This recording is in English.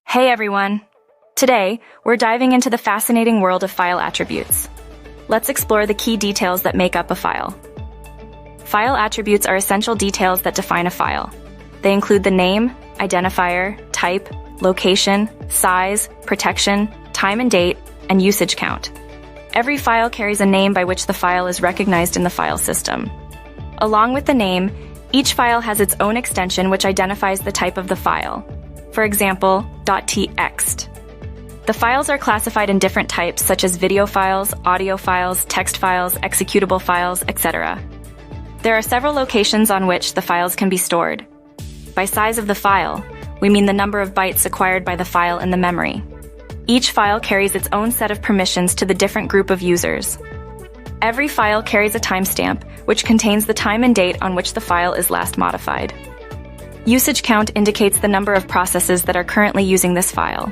Hey everyone! Today, we're diving into the fascinating world of file attributes. Let's explore the key details that make up a file. File attributes are essential details that define a file. They include the name, identifier, type, location, size, protection, time and date, and usage count. Every file carries a name by which the file is recognized in the file system. Along with the name, each file has its own extension which identifies the type of the file. For example, .txt. The files are classified in different types such as video files, audio files, text files, executable files, etc. There are several locations on which the files can be stored. By size of the file, we mean the number of bytes acquired by the file in the memory. Each file carries its own set of permissions to the different group of users. Every file carries a timestamp, which contains the time and date on which the file is last modified. Usage count indicates the number of processes that are currently using this file.